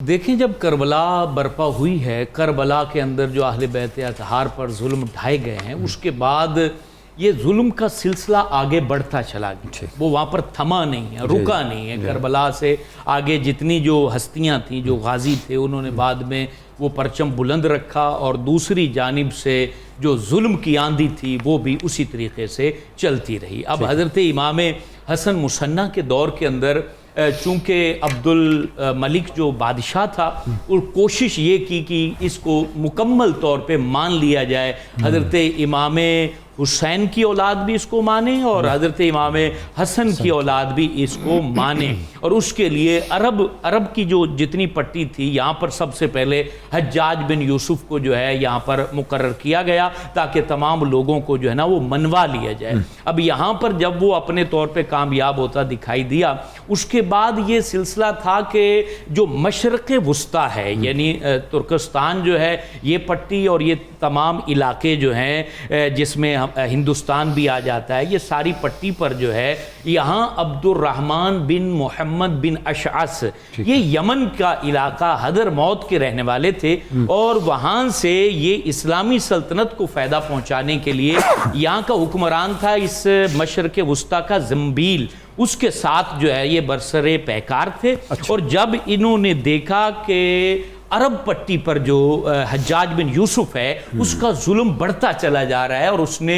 دیکھیں، جب کربلا برپا ہوئی ہے، کربلا کے اندر جو اہل بیت اطہار پر ظلم ڈھائے گئے ہیں، اس کے بعد یہ ظلم کا سلسلہ آگے بڑھتا چلا گیا۔ وہ وہاں پر تھما نہیں ہے، رکا نہیں ہے۔ کربلا سے آگے جتنی جو ہستیاں تھیں، جو غازی تھے، انہوں نے بعد میں وہ پرچم بلند رکھا، اور دوسری جانب سے جو ظلم کی آندھی تھی وہ بھی اسی طریقے سے چلتی رہی۔ اب حضرت امام حسن مصنع کے دور کے اندر چونکہ عبد الملک جو بادشاہ تھا، اور کوشش یہ کی کہ اس کو مکمل طور پہ مان لیا جائے، حضرت امام حسین کی اولاد بھی اس کو مانے اور حضرت امام حسن کی اولاد بھی اس کو مانے، اور اس کے لیے عرب کی جو جتنی پٹی تھی، یہاں پر سب سے پہلے حجاج بن یوسف کو جو ہے یہاں پر مقرر کیا گیا تاکہ تمام لوگوں کو جو ہے نا وہ منوا لیا جائے۔ اب یہاں پر جب وہ اپنے طور پہ کامیاب ہوتا دکھائی دیا، اس کے بعد یہ سلسلہ تھا کہ جو مشرق وسطی ہے، یعنی ترکستان جو ہے، یہ پٹی اور یہ تمام علاقے جو ہیں جس میں ہندوستان بھی آ جاتا ہے، یہ ساری پٹی پر جو ہے یہاں عبد الرحمن بن محمد بن اشعث، یہ یمن کا علاقہ حضر موت کے رہنے والے تھے، اور وہاں سے یہ اسلامی سلطنت کو فائدہ پہنچانے کے لیے یہاں کا حکمران تھا اس مشرق وسطی کا زنبیل، اس کے ساتھ جو ہے یہ برسر پیکار تھے۔ اور جب انہوں نے دیکھا کہ عرب پٹی پر جو حجاج بن یوسف ہے اس کا ظلم بڑھتا چلا جا رہا ہے، اور اس نے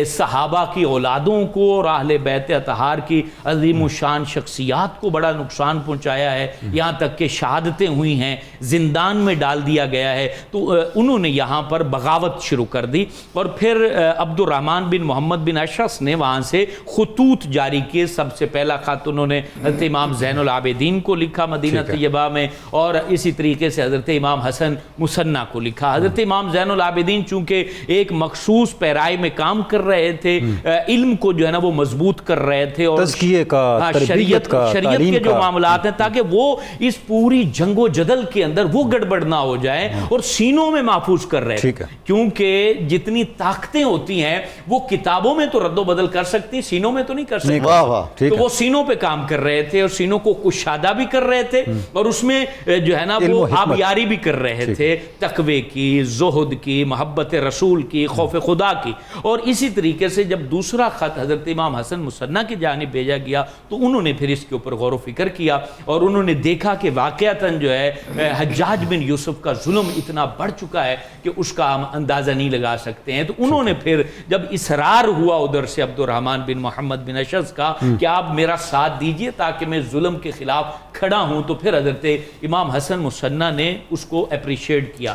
صحابہ کی اولادوں کو اور اہل بیت اطہار کی عظیم الشان شخصیات کو بڑا نقصان پہنچایا ہے، یہاں تک کہ شہادتیں ہوئی ہیں، زندان میں ڈال دیا گیا ہے، تو انہوں نے یہاں پر بغاوت شروع کر دی، اور پھر عبد الرحمن بن محمد بن اشعث نے وہاں سے خطوط جاری کیے۔ سب سے پہلا خط انہوں نے حضرت امام زین العابدین کو لکھا مدینہ طیبہ میں، اور اسی طریقے سے حضرت امام حسن مصنع کو لکھا۔ حضرت امام زین العابدین چونکہ ایک مخصوص پیرائی میں کام کر رہے تھے، علم کو جو ہے نا وہ مضبوط کر رہے تھے، اور تزکیے کا، تربیت کا، شریعت کے جو معاملات ہیں، تاکہ وہ اس پوری جنگ و جدل کے اندر وہ گڑبڑ نہ ہو جائے، اور سینوں میں محفوظ کر رہے تھے، کیونکہ جتنی طاقتیں ہوتی ہیں وہ کتابوں میں تو رد و بدل کر سکتی، سینوں میں تو نہیں کر سکتی، تو وہ سینوں پہ کام کر رہے تھے، اور سینوں کو کشادہ بھی کر رہے تھے، اور اس میں جو ہے نا وہ آبیاری بھی کر رہے تھے، تقوی کی، زہد کی، محبت رسول کی، خوف خدا کی۔ اور اسی طریقے سے جب دوسرا خط حضرت امام حسن مصنع کی جانب بھیجا گیا تو انہوں نے پھر اس کے اوپر غور و فکر کیا، اور انہوں نے دیکھا کہ واقعتاً جو ہے حجاج بن یوسف کا ظلم اتنا بڑھ چکا ہے کہ اس کا ہم اندازہ نہیں لگا سکتے ہیں۔ تو انہوں نے پھر جب اصرار ہوا ادھر سے عبد الرحمن بن محمد بن اشعث کا کہ آپ میرا ساتھ دیجئے تاکہ میں ظلم کے خلاف کھڑا ہوں، تو پھر حضرت امام حسن مصنع نے اس کو اپریشیٹ کیا۔